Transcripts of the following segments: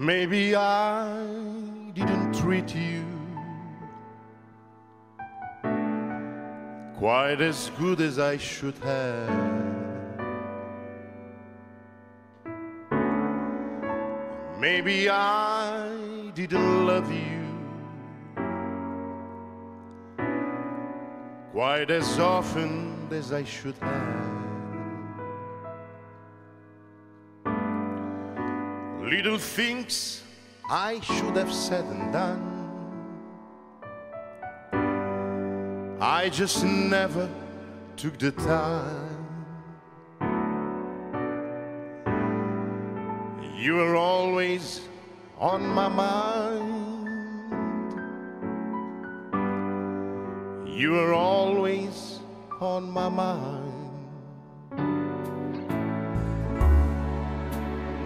Maybe I didn't treat you quite as good as I should have. Maybe I didn't love you quite as often as I should have. Little things I should have said and done, I just never took the time. You were always on my mind. You were always on my mind.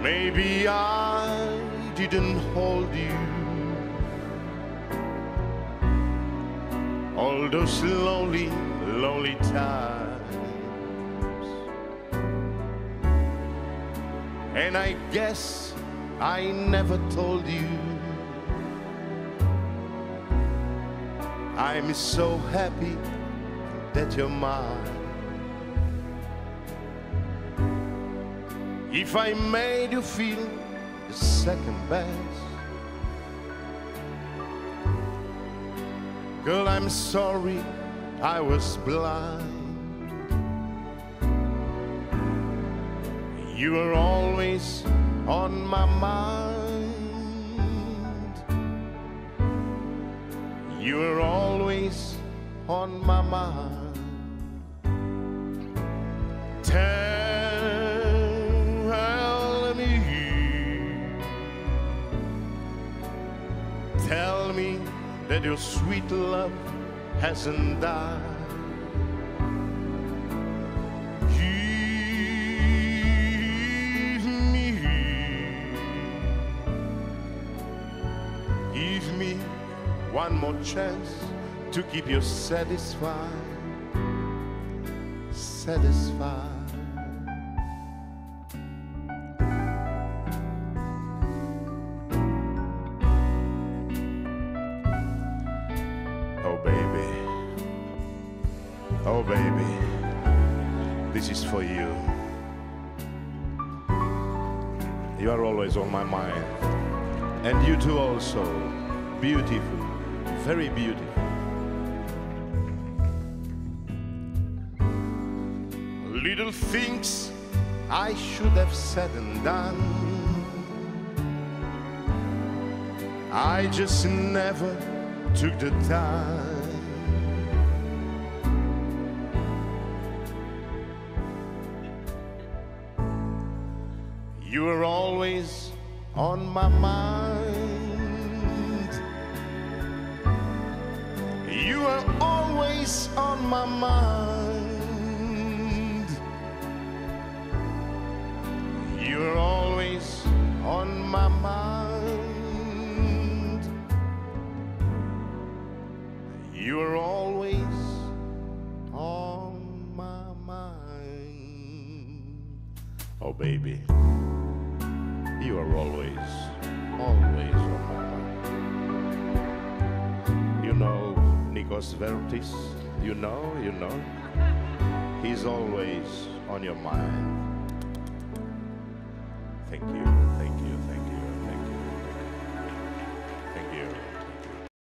Maybe I didn't hold you all those lonely, lonely times. And I guess I never told you I'm so happy that you're mine. If I made you feel the second best, girl, I'm sorry I was blind. You were always on my mind. You were always on my mind. Tell me that your sweet love hasn't died. Give me one more chance to keep you satisfied, satisfied. Oh baby, this is for you. You are always on my mind. And you too also. Beautiful, very beautiful. Little things I should have said and done, I just never took the time. You were always on my mind. You were always on my mind. You were always on my mind. You were always on my mind. Oh baby, you are always, always on my mind. You know Nikos Vertis, you know, he's always on your mind. Thank you.